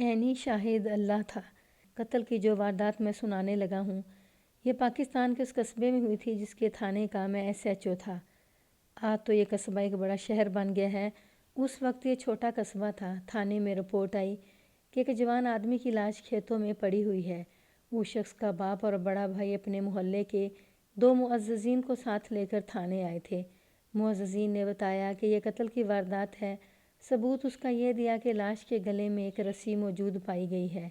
عینی شاہد اللہ تھا۔ قتل کی جو واردات میں سنانے لگا ہوں یہ پاکستان کے اس قصبے میں ہوئی تھی جس کے تھانے کا میں SHO تھا۔ آج تو یہ قصبہ ایک بڑا شہر بن گیا ہے، اس وقت یہ چھوٹا قصبہ تھا۔ تھانے میں رپورٹ آئی کہ ایک جوان آدمی کی لاش کھیتوں میں پڑی ہوئی ہے۔ اس شخص کا باپ اور بڑا بھائی اپنے محلے کے 2 معززین کو ساتھ لے کر تھانے آئے تھے۔ معززین نے بتایا کہ یہ قتل کی واردات ہے۔ ثبوت اس کا یہ دیا کہ لاش کے گلے میں ایک رسی موجود پائی گئی ہے۔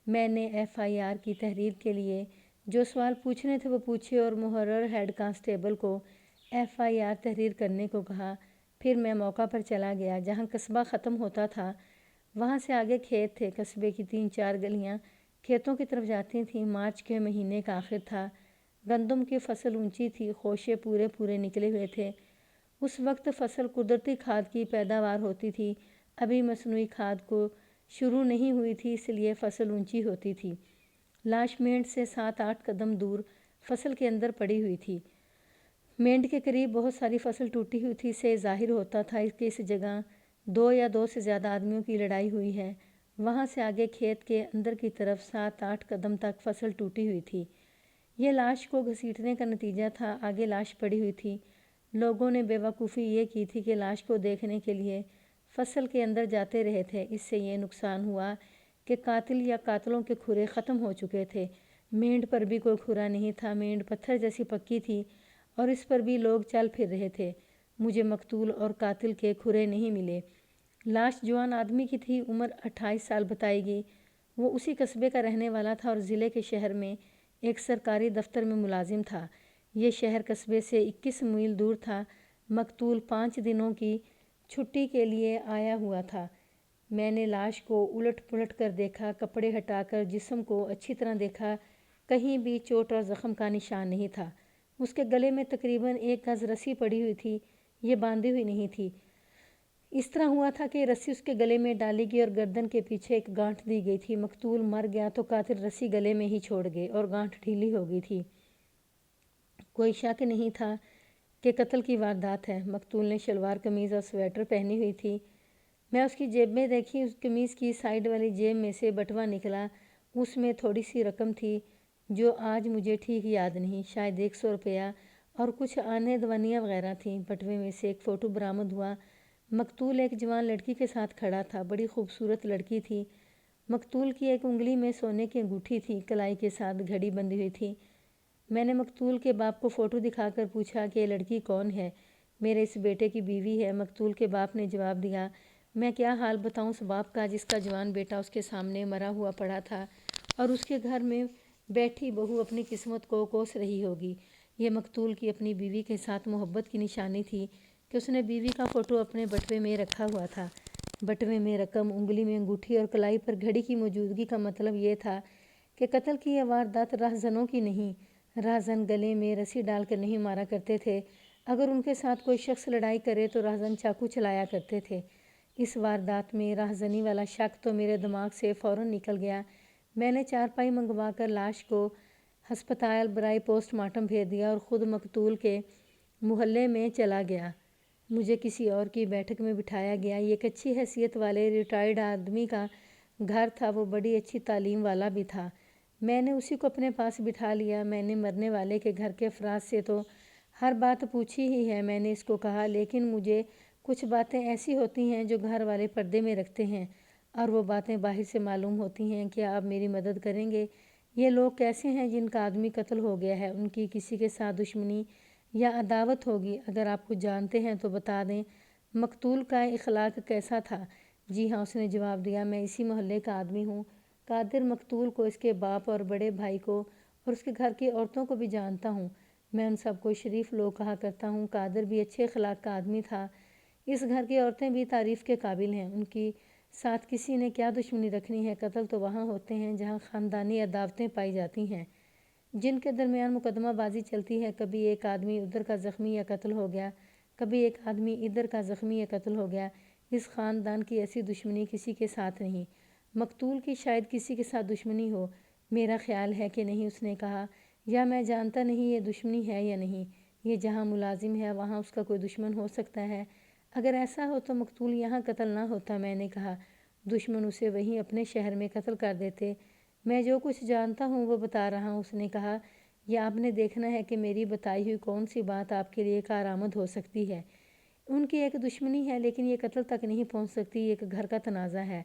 میں نے FIR کی تحریر کے لیے جو سوال پوچھنے تھے وہ پوچھے اور محرر ہیڈ کانسٹیبل کو FIR تحریر کرنے کو کہا۔ پھر میں موقع پر چلا گیا جہاں قصبہ ختم ہوتا تھا، وہاں سے آگے کھیت تھے۔ قصبے کی 3-4 گلیاں کھیتوں کی طرف جاتی تھیں۔ مارچ کے مہینے کا آخر تھا، گندم کی فصل اونچی تھی، خوشے پورے نکلے ہوئے تھے۔ اس وقت فصل قدرتی کھاد کی پیداوار ہوتی تھی، ابھی مصنوعی کھاد کو شروع نہیں ہوئی تھی، اس لیے فصل اونچی ہوتی تھی۔ لاش مینڈ سے 7-8 قدم دور فصل کے اندر پڑی ہوئی تھی۔ مینڈ کے قریب بہت ساری فصل ٹوٹی ہوئی تھی، اس سے ظاہر ہوتا تھا کہ اس جگہ 2 یا 2 سے زیادہ آدمیوں کی لڑائی ہوئی ہے۔ وہاں سے آگے کھیت کے اندر کی طرف 7-8 قدم تک فصل ٹوٹی ہوئی تھی۔ یہ لاش کو گھسیٹنے کا نتیجہ تھا۔ آگے لاش پڑی ہوئی تھی۔ لوگوں نے بے وقوفی یہ کی تھی کہ لاش کو دیکھنے کے لیے فصل کے اندر جاتے رہے تھے۔ اس سے یہ نقصان ہوا کہ قاتل یا قاتلوں کے کھرے ختم ہو چکے تھے۔ مینڈ پر بھی کوئی کھرا نہیں تھا، مینڈ پتھر جیسی پکی تھی اور اس پر بھی لوگ چل پھر رہے تھے۔ مجھے مقتول اور قاتل کے کھرے نہیں ملے۔ لاش جوان آدمی کی تھی، عمر 28 سال بتائی گئی۔ وہ اسی قصبے کا رہنے والا تھا اور ضلع کے شہر میں ایک سرکاری دفتر میں ملازم تھا۔ یہ شہر قصبے سے 21 میل دور تھا۔ مقتول 5 دنوں کی چھٹی کے لیے آیا ہوا تھا۔ میں نے لاش کو الٹ پلٹ کر دیکھا، کپڑے ہٹا کر جسم کو اچھی طرح دیکھا، کہیں بھی چوٹ اور زخم کا نشان نہیں تھا۔ اس کے گلے میں تقریباً 1 گز رسی پڑی ہوئی تھی، یہ باندھی ہوئی نہیں تھی۔ اس طرح ہوا تھا کہ رسی اس کے گلے میں ڈالی گئی اور گردن کے پیچھے ایک گانٹھ دی گئی تھی۔ مقتول مر گیا تو قاتل رسی گلے میں ہی چھوڑ گئے اور گانٹھ ڈھیلی ہو گئی تھی۔ کوئی شک نہیں تھا کہ قتل کی واردات ہے۔ مقتول نے شلوار قمیض اور سویٹر پہنی ہوئی تھی۔ میں اس کی جیب میں دیکھی، اس قمیض کی سائیڈ والی جیب میں سے بٹوا نکلا، اس میں تھوڑی سی رقم تھی جو آج مجھے ٹھیک یاد نہیں، شاید 100 روپیہ اور کچھ آنے دوانیاں وغیرہ تھیں۔ بٹوے میں سے ایک فوٹو برآمد ہوا۔ مقتول ایک جوان لڑکی کے ساتھ کھڑا تھا، بڑی خوبصورت لڑکی تھی۔ مقتول کی ایک انگلی میں سونے کی انگوٹھی تھی، کلائی کے ساتھ گھڑی بندھی ہوئی تھی۔ میں نے مقتول کے باپ کو فوٹو دکھا کر پوچھا کہ یہ لڑکی کون ہے؟ میرے اس بیٹے کی بیوی ہے، مقتول کے باپ نے جواب دیا۔ میں کیا حال بتاؤں اس باپ کا جس کا جوان بیٹا اس کے سامنے مرا ہوا پڑا تھا اور اس کے گھر میں بیٹھی بہو اپنی قسمت کو کوس رہی ہوگی۔ یہ مقتول کی اپنی بیوی کے ساتھ محبت کی نشانی تھی کہ اس نے بیوی کا فوٹو اپنے بٹوے میں رکھا ہوا تھا۔ بٹوے میں رقم، انگلی میں انگوٹھی اور کلائی پر گھڑی کی موجودگی کا مطلب یہ تھا کہ قتل کی یہ واردات راہزنوں کی نہیں۔ راہزن گلے میں رسی ڈال کر نہیں مارا کرتے تھے، اگر ان کے ساتھ کوئی شخص لڑائی کرے تو راہزن چاقو چلایا کرتے تھے۔ اس واردات میں راہزنی والا شک تو میرے دماغ سے فوراً نکل گیا۔ میں نے چارپائی منگوا کر لاش کو ہسپتال برائے پوسٹ مارٹم بھیج دیا اور خود مقتول کے محلے میں چلا گیا۔ مجھے کسی اور کی بیٹھک میں بٹھایا گیا۔ یہ ایک اچھی حیثیت والے ریٹائرڈ آدمی کا گھر تھا، وہ بڑی اچھی تعلیم والا بھی تھا۔ میں نے اسی کو اپنے پاس بٹھا لیا۔ میں نے مرنے والے کے گھر کے افراد سے تو ہر بات پوچھی ہی ہے، میں نے اس کو کہا، لیکن مجھے کچھ باتیں ایسی ہوتی ہیں جو گھر والے پردے میں رکھتے ہیں اور وہ باتیں باہر سے معلوم ہوتی ہیں۔ کیا آپ میری مدد کریں گے؟ یہ لوگ کیسے ہیں جن کا آدمی قتل ہو گیا ہے؟ ان کی کسی کے ساتھ دشمنی یا عداوت ہوگی؟ اگر آپ کچھ جانتے ہیں تو بتا دیں۔ مقتول کا اخلاق کیسا تھا؟ جی ہاں، اس نے جواب دیا، میں اسی محلے کا آدمی ہوں۔ قادر مقتول کو، اس کے باپ اور بڑے بھائی کو اور اس کے گھر کی عورتوں کو بھی جانتا ہوں۔ میں ان سب کو شریف لوگ کہا کرتا ہوں۔ قادر بھی اچھے اخلاق کا آدمی تھا۔ اس گھر کی عورتیں بھی تعریف کے قابل ہیں۔ ان کی ساتھ کسی نے کیا دشمنی رکھنی ہے؟ قتل تو وہاں ہوتے ہیں جہاں خاندانی عداوتیں پائی جاتی ہیں، جن کے درمیان مقدمہ بازی چلتی ہے۔ کبھی ایک آدمی ادھر کا زخمی یا قتل ہو گیا، کبھی ایک آدمی ادھر کا زخمی یا قتل ہو گیا۔ اس خاندان کی ایسی دشمنی کسی کے ساتھ نہیں۔ مقتول کی شاید کسی کے ساتھ دشمنی ہو، میرا خیال ہے کہ نہیں، اس نے کہا، یا میں جانتا نہیں یہ دشمنی ہے یا نہیں۔ یہ جہاں ملازم ہے وہاں اس کا کوئی دشمن ہو سکتا ہے۔ اگر ایسا ہو تو مقتول یہاں قتل نہ ہوتا، میں نے کہا۔ دشمن اسے وہیں اپنے شہر میں قتل کر دیتے۔ میں جو کچھ جانتا ہوں وہ بتا رہا ہوں، اس نے کہا۔ یہ آپ نے دیکھنا ہے کہ میری بتائی ہوئی کون سی بات آپ کے لیے کارآمد ہو سکتی ہے۔ ان کی ایک دشمنی ہے، لیکن یہ قتل تک نہیں پہنچ سکتی، یہ ایک گھر کا تنازع ہے۔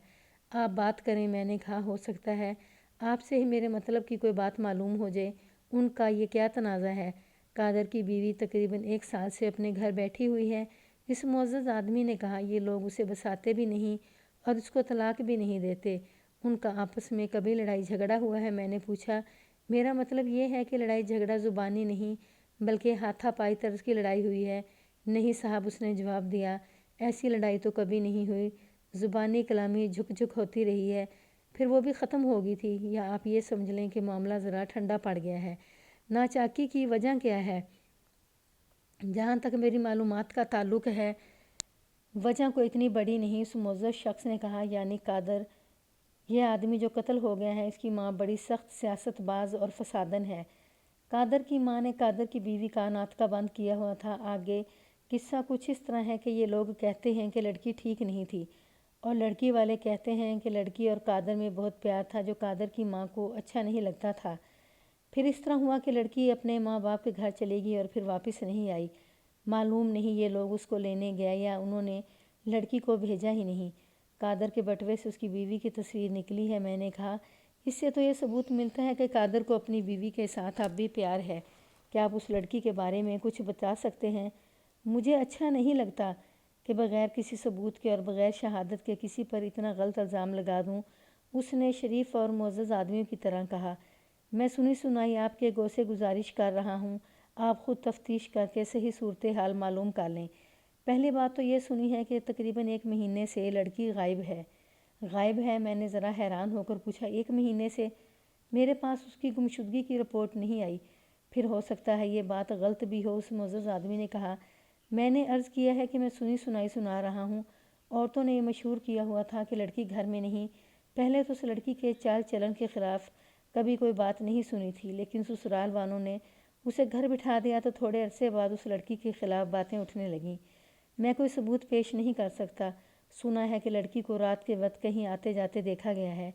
آپ بات کریں، میں نے کہا۔ ہو سکتا ہے آپ سے ہی میرے مطلب کی کوئی بات معلوم ہو جائے۔ ان کا یہ کیا تنازع ہے؟ قادر کی بیوی تقریباً 1 سال سے اپنے گھر بیٹھی ہوئی ہے، اس معزز آدمی نے کہا۔ یہ لوگ اسے بساتے بھی نہیں اور اس کو طلاق بھی نہیں دیتے۔ ان کا آپس میں کبھی لڑائی جھگڑا ہوا ہے؟ میں نے پوچھا۔ میرا مطلب یہ ہے کہ لڑائی جھگڑا زبانی نہیں بلکہ ہاتھا پائی طرز کی لڑائی ہوئی ہے۔ نہیں صاحب، اس نے جواب دیا، ایسی لڑائی تو کبھی نہیں ہوئی۔ زبانی کلامی جھک جھک ہوتی رہی ہے، پھر وہ بھی ختم ہو گئی تھی۔ یا آپ یہ سمجھ لیں کہ معاملہ ذرا ٹھنڈا پڑ گیا ہے۔ ناچاکی کی وجہ کیا ہے؟ جہاں تک میری معلومات کا تعلق ہے وجہ کوئی اتنی بڑی نہیں، اس معزز شخص نے کہا۔ یعنی قادر، یہ آدمی جو قتل ہو گیا ہے، اس کی ماں بڑی سخت سیاست باز اور فسادن ہے۔ قادر کی ماں نے قادر کی بیوی کا ناطقہ بند کیا ہوا تھا۔ آگے قصہ کچھ اس طرح ہے کہ یہ لوگ کہتے ہیں کہ لڑکی ٹھیک نہیں تھی، اور لڑکی والے کہتے ہیں کہ لڑکی اور قادر میں بہت پیار تھا جو قادر کی ماں کو اچھا نہیں لگتا تھا۔ پھر اس طرح ہوا کہ لڑکی اپنے ماں باپ کے گھر چلی گئی اور پھر واپس نہیں آئی۔ معلوم نہیں یہ لوگ اس کو لینے گئے یا انہوں نے لڑکی کو بھیجا ہی نہیں۔ قادر کے بٹوے سے اس کی بیوی کی تصویر نکلی ہے۔ میں نے کہا، اس سے تو یہ ثبوت ملتا ہے کہ قادر کو اپنی بیوی کے ساتھ اب بھی پیار ہے۔ کیا آپ اس لڑکی کے بارے میں کچھ بتا سکتے ہیں؟ مجھے اچھا نہیں لگتا کہ بغیر کسی ثبوت کے اور بغیر شہادت کے کسی پر اتنا غلط الزام لگا دوں، اس نے شریف اور معزز آدمیوں کی طرح کہا۔ میں سنی سنائی آپ کے گو سے گزارش کر رہا ہوں، آپ خود تفتیش کر کے صحیح صورتحال معلوم کر لیں۔ پہلی بات تو یہ سنی ہے کہ تقریباً 1 مہینے سے لڑکی غائب ہے۔ غائب ہے؟ میں نے ذرا حیران ہو کر پوچھا۔ 1 مہینے سے؟ میرے پاس اس کی گمشدگی کی رپورٹ نہیں آئی۔ پھر ہو سکتا ہے یہ بات غلط بھی ہو، اس معزز آدمی نے کہا۔ میں نے عرض کیا ہے کہ میں سنی سنائی سنا رہا ہوں۔ عورتوں نے یہ مشہور کیا ہوا تھا کہ لڑکی گھر میں نہیں۔ پہلے تو اس لڑکی کے چال چلن کے خلاف کبھی کوئی بات نہیں سنی تھی، لیکن سسرال والوں نے اسے گھر بٹھا دیا تو تھوڑے عرصے بعد اس لڑکی کے خلاف باتیں اٹھنے لگیں۔ میں کوئی ثبوت پیش نہیں کر سکتا۔ سنا ہے کہ لڑکی کو رات کے وقت کہیں آتے جاتے دیکھا گیا ہے۔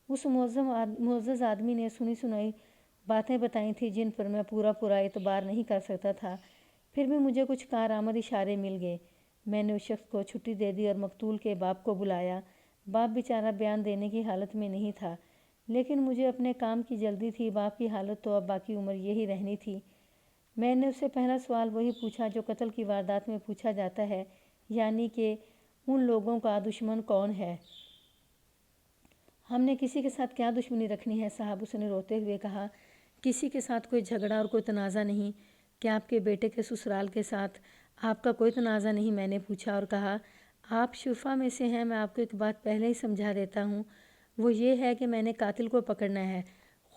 اس معزز آدمی نے سنی سنائی باتیں بتائی تھیں جن پر میں پورا اعتبار نہیں کر سکتا تھا۔ پھر بھی مجھے کچھ کارآمد اشارے مل گئے۔ میں نے اس شخص کو چھٹی دے دی اور مقتول کے باپ کو بلایا۔ باپ بیچارہ بیان دینے کی حالت میں نہیں تھا، لیکن مجھے اپنے کام کی جلدی تھی۔ باپ کی حالت تو اب باقی عمر یہی رہنی تھی۔ میں نے اس سے پہلا سوال وہی پوچھا جو قتل کی واردات میں پوچھا جاتا ہے، یعنی کہ ان لوگوں کا دشمن کون ہے؟ ہم نے کسی کے ساتھ کیا دشمنی رکھنی ہے صاحب، اس نے روتے ہوئے کہا۔ کسی کے ساتھ کوئی جھگڑا اور کوئی تنازع نہیں۔ کیا آپ کے بیٹے کے سسرال کے ساتھ آپ کا کوئی تنازع نہیں؟ میں نے پوچھا اور کہا، آپ شفا میں سے ہیں، میں آپ کو ایک بات پہلے ہی سمجھا دیتا ہوں، وہ یہ ہے کہ میں نے قاتل کو پکڑنا ہے۔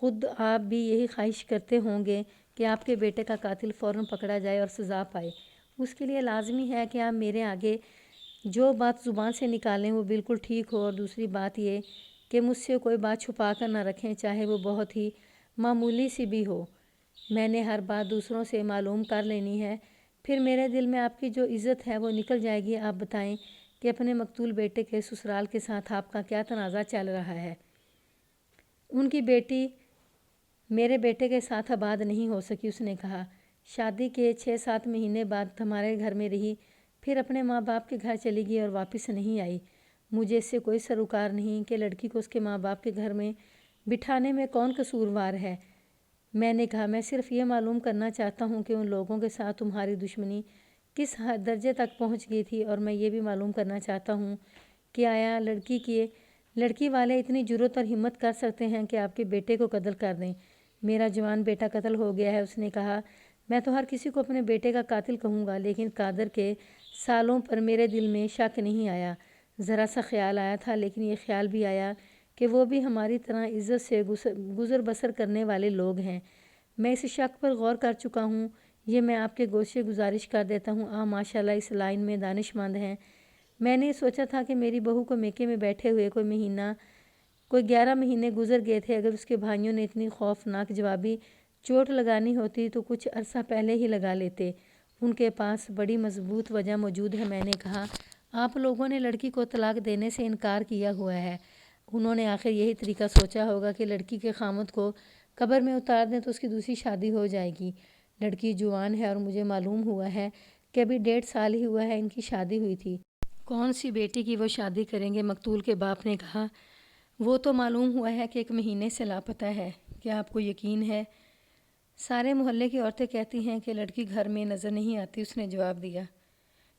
خود آپ بھی یہی خواہش کرتے ہوں گے کہ آپ کے بیٹے کا قاتل فوراً پکڑا جائے اور سزا پائے۔ اس کے لیے لازمی ہے کہ آپ میرے آگے جو بات زبان سے نکالیں وہ بالکل ٹھیک ہو، اور دوسری بات یہ کہ مجھ سے کوئی بات چھپا کر نہ رکھیں، چاہے وہ بہت ہی معمولی سی بھی ہو۔ میں نے ہر بات دوسروں سے معلوم کر لینی ہے، پھر میرے دل میں آپ کی جو عزت ہے وہ نکل جائے گی۔ آپ بتائیں کہ اپنے مقتول بیٹے کے سسرال کے ساتھ آپ کا کیا تنازع چل رہا ہے؟ ان کی بیٹی میرے بیٹے کے ساتھ آباد نہیں ہو سکی، اس نے کہا۔ شادی کے 6-7 مہینے بعد ہمارے گھر میں رہی، پھر اپنے ماں باپ کے گھر چلی گئی اور واپس نہیں آئی۔ مجھے اس سے کوئی سروکار نہیں کہ لڑکی کو اس کے ماں باپ کے گھر میں بٹھانے میں کون قصوروار ہے۔ میں نے کہا، میں صرف یہ معلوم کرنا چاہتا ہوں کہ ان لوگوں کے ساتھ تمہاری دشمنی کس درجے تک پہنچ گئی تھی، اور میں یہ بھی معلوم کرنا چاہتا ہوں کہ آیا لڑکی والے اتنی جرأت اور ہمت کر سکتے ہیں کہ آپ کے بیٹے کو قتل کر دیں؟ میرا جوان بیٹا قتل ہو گیا ہے، اس نے کہا۔ میں تو ہر کسی کو اپنے بیٹے کا قاتل کہوں گا، لیکن قادر کے سالوں پر میرے دل میں شک نہیں آیا۔ ذرا سا خیال آیا تھا، لیکن یہ خیال بھی آیا کہ وہ بھی ہماری طرح عزت سے گزر بسر کرنے والے لوگ ہیں۔ میں اس شک پر غور کر چکا ہوں، یہ میں آپ کے گوشت سے گزارش کر دیتا ہوں۔ آپ ماشاءاللہ اس لائن میں دانش مند ہیں۔ میں نے سوچا تھا کہ میری بہو کو میکے میں بیٹھے ہوئے کوئی 11 مہینے گزر گئے تھے۔ اگر اس کے بھائیوں نے اتنی خوفناک جوابی چوٹ لگانی ہوتی تو کچھ عرصہ پہلے ہی لگا لیتے۔ ان کے پاس بڑی مضبوط وجہ موجود ہے، میں نے کہا۔ آپ لوگوں نے لڑکی کو طلاق دینے سے انکار کیا ہوا ہے۔ انہوں نے آخر یہی طریقہ سوچا ہوگا کہ لڑکی کے خامد کو قبر میں اتار دیں تو اس کی دوسری شادی ہو جائے گی۔ لڑکی جوان ہے اور مجھے معلوم ہوا ہے کہ ابھی 1.5 سال ہی ہوا ہے ان کی شادی ہوئی تھی۔ کون سی بیٹی کی وہ شادی کریں گے؟ مقتول کے باپ نے کہا۔ وہ تو معلوم ہوا ہے کہ 1 مہینے سے لاپتہ ہے۔ کیا آپ کو یقین ہے؟ سارے محلے کی عورتیں کہتی ہیں کہ لڑکی گھر میں نظر نہیں آتی، اس نے جواب دیا۔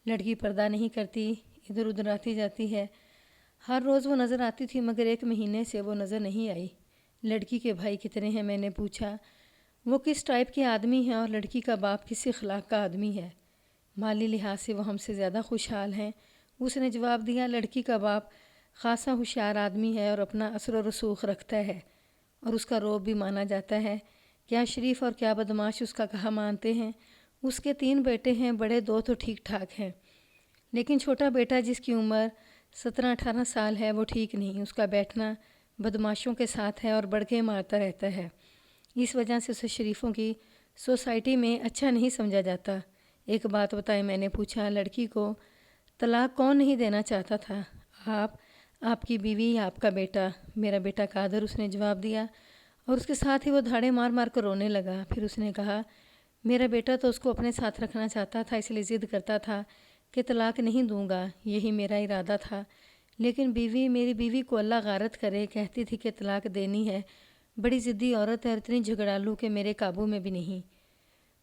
لڑکی پردہ نہیں کرتی، ادھر ادھر آتی جاتی ہے۔ ہر روز وہ نظر آتی تھی مگر 1 مہینے سے وہ نظر نہیں آئی۔ لڑکی کے بھائی کتنے ہیں؟ میں نے پوچھا۔ وہ کس ٹائپ کے آدمی ہیں اور لڑکی کا باپ کس اخلاق کا آدمی ہے؟ مالی لحاظ سے وہ ہم سے زیادہ خوشحال ہیں، اس نے جواب دیا۔ لڑکی کا باپ خاصا ہوشیار آدمی ہے اور اپنا اثر و رسوخ رکھتا ہے اور اس کا روب بھی مانا جاتا ہے۔ کیا شریف اور کیا بدماش اس کا کہا مانتے ہیں۔ اس کے 3 بیٹے ہیں، بڑے 2 تو ٹھیک ٹھاک ہیں، لیکن چھوٹا بیٹا جس کی عمر 17-18 سال ہے وہ ٹھیک نہیں۔ اس کا بیٹھنا بدماشوں کے ساتھ ہے اور بڑکے مارتا رہتا ہے، اس وجہ سے اسے شریفوں کی سوسائٹی میں اچھا نہیں سمجھا جاتا۔ ایک بات بتائیں، میں نے پوچھا۔ لڑکی کو طلاق کون نہیں دینا چاہتا تھا؟ آپ کی بیوی یا آپ کا بیٹا؟ میرا بیٹا قادر، اس نے جواب دیا، اور اس کے ساتھ ہی وہ دھاڑے مار مار کر رونے لگا۔ پھر اس نے کہا، میرا بیٹا تو اس کو اپنے ساتھ رکھنا چاہتا تھا، اس لیے ضد کرتا تھا کہ طلاق نہیں دوں گا، یہی میرا ارادہ تھا، لیکن میری بیوی کو اللہ غارت کرے، کہتی تھی کہ طلاق دینی ہے، بڑی ضدی عورت ہے اور اتنی جھگڑالو کہ میرے قابو میں بھی نہیں۔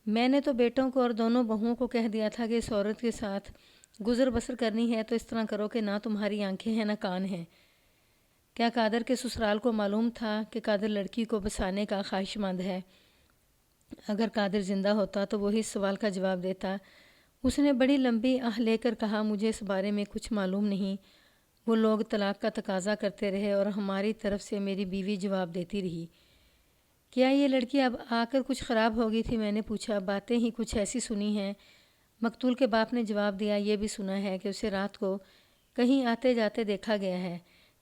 میں نے تو بیٹوں کو اور دونوں بہوؤں کو کہہ دیا تھا کہ اس عورت کے ساتھ گزر بسر کرنی ہے تو اس طرح کرو کہ نہ تمہاری آنکھیں ہیں نہ کان ہیں۔ کیا قادر کے سسرال کو معلوم تھا کہ قادر لڑکی کو بسانے کا خواہش مند ہے؟ اگر قادر زندہ ہوتا تو وہی اس سوال کا جواب دیتا۔ اس نے بڑی لمبی آہ لے کر کہا، مجھے اس بارے میں کچھ معلوم نہیں۔ وہ لوگ طلاق کا تقاضا کرتے رہے اور ہماری طرف سے میری بیوی جواب دیتی رہی۔ کیا یہ لڑکی اب آ کر کچھ خراب ہو گئی تھی؟ میں نے پوچھا۔ باتیں ہی کچھ ایسی سنی ہیں، مقتول کے باپ نے جواب دیا۔ یہ بھی سنا ہے کہ اسے رات کو کہیں آتے جاتے دیکھا گیا ہے۔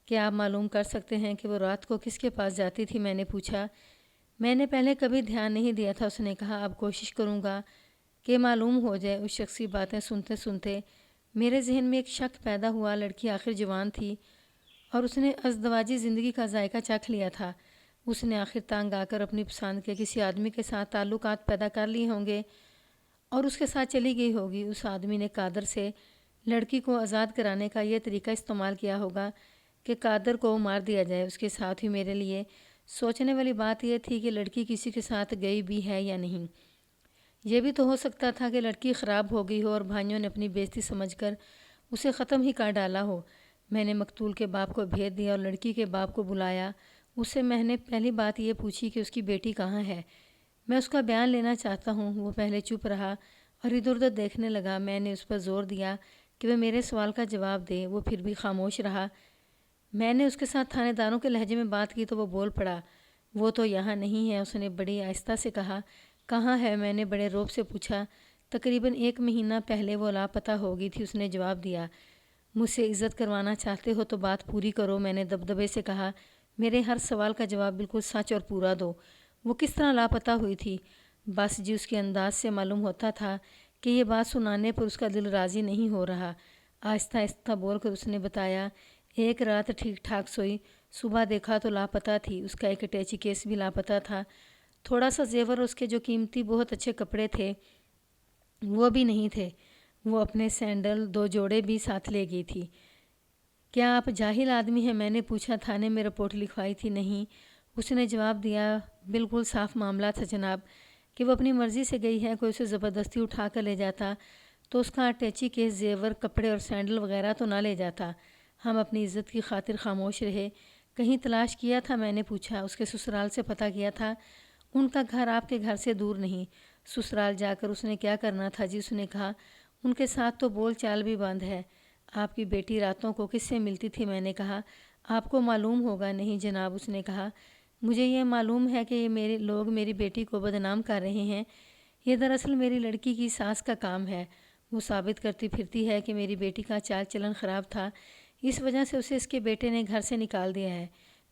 کیا آپ معلوم کر سکتے ہیں کہ وہ رات کو کس کے پاس جاتی تھی؟ میں نے پوچھا۔ میں نے پہلے کبھی دھیان نہیں دیا تھا، اس نے کہا۔ اب کوشش کروں گا کہ معلوم ہو جائے۔ اس شخصی باتیں سنتے سنتے میرے ذہن میں ایک شک پیدا ہوا۔ لڑکی آخر جوان تھی اور اس نے ازدواجی زندگی کا ذائقہ چکھ لیا تھا۔ اس نے آخر تانگ آ کر اپنی پسند کے کسی آدمی کے ساتھ تعلقات پیدا کر لیے ہوں گے اور اس کے ساتھ چلی گئی ہوگی۔ اس آدمی نے قادر سے لڑکی کو آزاد کرانے کا یہ طریقہ استعمال کیا ہوگا کہ قادر کو مار دیا جائے۔ اس کے ساتھ ہی میرے لیے سوچنے والی بات یہ تھی کہ لڑکی کسی کے ساتھ گئی بھی ہے یا نہیں۔ یہ بھی تو ہو سکتا تھا کہ لڑکی خراب ہو گئی ہو اور بھائیوں نے اپنی بےزتی سمجھ کر اسے ختم ہی کر ڈالا ہو۔ میں نے مقتول کے باپ کو بھیج دیا اور لڑکی کے باپ کو بلایا۔ اس سے میں نے پہلی بات یہ پوچھی کہ اس کی بیٹی کہاں ہے، میں اس کا بیان لینا چاہتا ہوں۔ وہ پہلے چپ رہا اور ادھر ادھر دیکھنے لگا۔ میں نے اس پر زور دیا کہ وہ میرے سوال کا جواب دے، وہ پھر بھی خاموش رہا۔ میں نے اس کے ساتھ تھانے داروں کے لہجے میں بات کی تو وہ بول پڑا، وہ تو یہاں نہیں ہے۔ اس نے بڑی آہستہ سے کہا، کہاں ہے؟ میں نے بڑے رعب سے پوچھا۔ تقریباً 1 مہینہ پہلے وہ لاپتہ ہو گئی تھی، اس نے جواب دیا۔ مجھ سے عزت کروانا چاہتے ہو تو بات پوری کرو، میں نے دبدبے سے کہا۔ میرے ہر سوال کا جواب بالکل سچ اور پورا دو۔ وہ کس طرح لاپتہ ہوئی تھی؟ بس جی، اس کے انداز سے معلوم ہوتا تھا کہ یہ بات سنانے پر اس کا دل راضی نہیں ہو رہا۔ آہستہ آہستہ بول کر اس نے بتایا، 1 رات ٹھیک ٹھاک سوئی، صبح دیکھا تو لاپتہ تھی۔ اس کا ایک اٹیچی کیس بھی لاپتہ تھا، تھوڑا سا زیور، اس کے جو قیمتی بہت اچھے کپڑے تھے وہ بھی نہیں تھے۔ وہ اپنے سینڈل 2 جوڑے بھی ساتھ لے گئی تھی۔ کیا آپ جاہل آدمی ہیں؟ میں نے پوچھا۔ تھانے میں رپورٹ لکھوائی تھی؟ نہیں، اس نے جواب دیا۔ بالکل صاف معاملہ تھا جناب کہ وہ اپنی مرضی سے گئی ہے، کوئی اسے زبردستی اٹھا کر لے جاتا تو اس کا اٹیچی کیس، زیور، کپڑے اور سینڈل وغیرہ تو نہ لے جاتا۔ ہم اپنی عزت کی خاطر خاموش رہے۔ کہیں تلاش کیا تھا؟ میں نے پوچھا۔ اس کے سسرال سے پتہ کیا تھا؟ ان کا گھر آپ کے گھر سے دور نہیں۔ سسرال جا کر اس نے کیا کرنا تھا جی؟ اس نے کہا، ان کے ساتھ تو بول چال بھی بند ہے۔ آپ کی بیٹی راتوں کو کس سے ملتی تھی؟ میں نے کہا، آپ کو معلوم ہوگا۔ نہیں جناب، اس نے کہا، مجھے یہ معلوم ہے کہ یہ لوگ میری بیٹی کو بدنام کر رہے ہیں، یہ دراصل میری لڑکی کی ساس کا کام ہے۔ وہ ثابت کرتی پھرتی ہے کہ میری بیٹی کا چال چلن خراب تھا، اس وجہ سے اسے اس کے بیٹے نے گھر سے نکال دیا ہے۔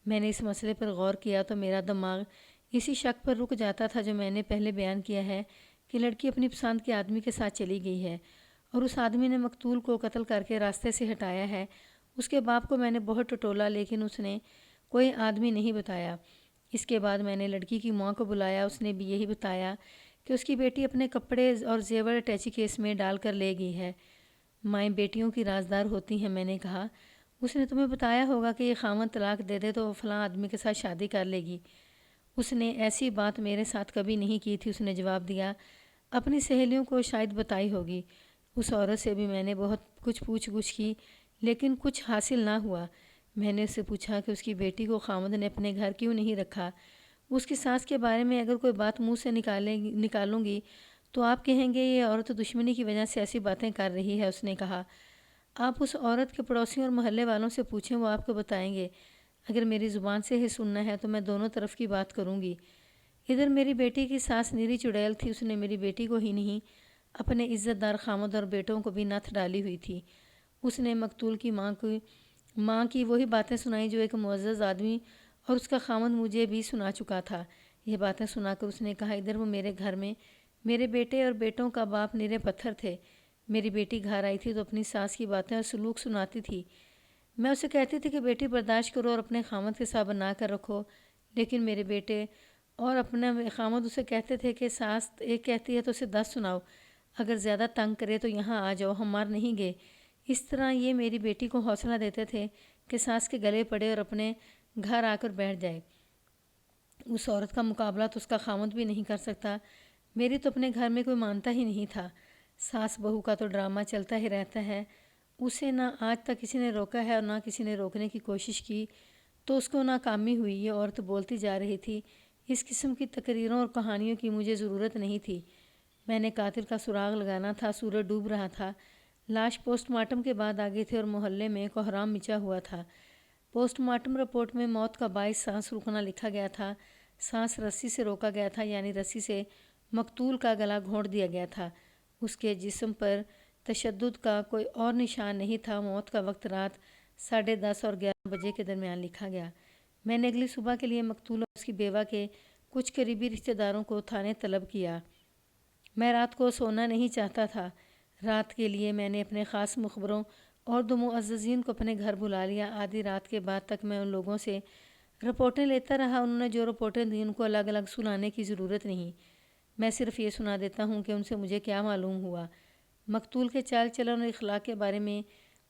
میں نے اس مسئلے پر غور کیا تو میرا دماغ اسی شک پر رک جاتا تھا جو میں نے پہلے بیان کیا ہے کہ لڑکی اپنی پسند کے آدمی کے ساتھ چلی گئی ہے اور اس آدمی نے مقتول کو قتل کر کے راستے سے ہٹایا ہے۔ اس کے باپ کو میں نے بہت ٹٹولا لیکن اس نے کوئی آدمی نہیں بتایا۔ اس کے بعد میں نے لڑکی کی ماں کو بلایا، اس نے بھی یہی بتایا کہ اس کی بیٹی اپنے کپڑے اور زیور اٹیچی کیس میں ڈال کر لے گئی ہے۔ مائیں بیٹیوں کی رازدار ہوتی ہیں، میں نے کہا۔ اس نے تمہیں بتایا ہوگا کہ یہ خاوند طلاق دے دے تو وہ فلاں آدمی کے ساتھ شادی کر لے گی۔ اس نے ایسی بات میرے ساتھ کبھی نہیں کی تھی، اس نے جواب دیا۔ اپنی سہیلیوں کو شاید بتائی ہوگی۔ اس عورت سے بھی میں نے بہت کچھ پوچھ گچھ کی لیکن کچھ حاصل نہ ہوا۔ میں نے اس سے پوچھا کہ اس کی بیٹی کو خاوند نے اپنے گھر کیوں نہیں رکھا۔ اس کی ساس کے بارے میں اگر کوئی بات منہ سے نکالوں گی تو آپ کہیں گے یہ عورت دشمنی کی وجہ سے ایسی باتیں کر رہی ہے۔ اس نے کہا، آپ اس عورت کے پڑوسیوں اور محلے والوں سے پوچھیں، وہ آپ کو بتائیں گے۔ اگر میری زبان سے ہی سننا ہے تو میں دونوں طرف کی بات کروں گی۔ ادھر میری بیٹی کی ساس نیری چڑیل تھی، اس نے میری بیٹی کو ہی نہیں اپنے عزت دار خاوند اور بیٹوں کو بھی نتھ ڈالی ہوئی تھی۔ اس نے مقتول کی ماں کی وہی باتیں سنائیں جو ایک معزز آدمی اور اس کا خاوند مجھے بھی سنا چکا تھا۔ یہ باتیں سنا کر اس نے کہا، ادھر وہ میرے گھر میں میرے بیٹے اور بیٹوں کا باپ نرے پتھر تھے۔ میری بیٹی گھر آئی تھی تو اپنی ساس کی باتیں اور سلوک سناتی تھی۔ میں اسے کہتی تھی کہ بیٹی برداشت کرو اور اپنے خاوند کے ساتھ بنا کر رکھو، لیکن میرے بیٹے اور اپنا خاوند اسے کہتے تھے کہ ساس ایک کہتی ہے تو اسے 10 سناؤ، اگر زیادہ تنگ کرے تو یہاں آ جاؤ، ہم مار نہیں گے۔ اس طرح یہ میری بیٹی کو حوصلہ دیتے تھے کہ ساس کے گلے پڑے اور اپنے گھر آ کر بیٹھ جائے۔ اس عورت کا مقابلہ تو اس کا خاوند بھی نہیں کر سکتا۔ میری تو اپنے گھر میں کوئی مانتا ہی نہیں تھا۔ ساس بہو کا تو ڈرامہ چلتا ہی رہتا ہے۔ اسے نہ آج تک کسی نے روکا ہے اور نہ کسی نے روکنے کی کوشش کی تو اس کو ناکامی ہوئی۔ یہ عورت بولتی جا رہی تھی۔ اس قسم کی تقریروں اور کہانیوں کی مجھے ضرورت نہیں تھی۔ میں نے قاتل کا سراغ لگانا تھا۔ سورج ڈوب رہا تھا۔ لاش پوسٹ مارٹم کے بعد آ گئی تھی اور محلے میں کوہرام مچا ہوا تھا۔ پوسٹ مارٹم رپورٹ میں موت کا باعث سانس رکنا لکھا گیا تھا۔ سانس رسی سے روکا گیا تھا، یعنی رسی سے مقتول کا گلا گھونٹ دیا گیا تھا۔ اس کے جسم پر تشدد کا کوئی اور نشان نہیں تھا۔ موت کا وقت رات 10:30 اور 11 بجے کے درمیان لکھا گیا۔ میں نے اگلی صبح کے لیے مقتول اور اس کی بیوہ کے کچھ قریبی رشتہ داروں کو تھانے طلب کیا۔ میں رات کو سونا نہیں چاہتا تھا۔ رات کے لیے میں نے اپنے خاص مخبروں اور 2 معززین کو اپنے گھر بلا لیا۔ آدھی رات کے بعد تک میں ان لوگوں سے رپورٹیں لیتا رہا۔ انہوں نے جو رپورٹیں دیں ان کو الگ الگ سنانے کی ضرورت نہیں، میں صرف یہ سنا دیتا ہوں کہ ان سے مجھے کیا معلوم ہوا۔ مقتول کے چال چلن اور اخلاق کے بارے میں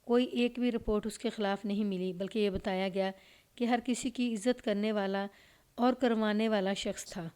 کوئی ایک بھی رپورٹ اس کے خلاف نہیں ملی، بلکہ یہ بتایا گیا کہ ہر کسی کی عزت کرنے والا اور کروانے والا شخص تھا۔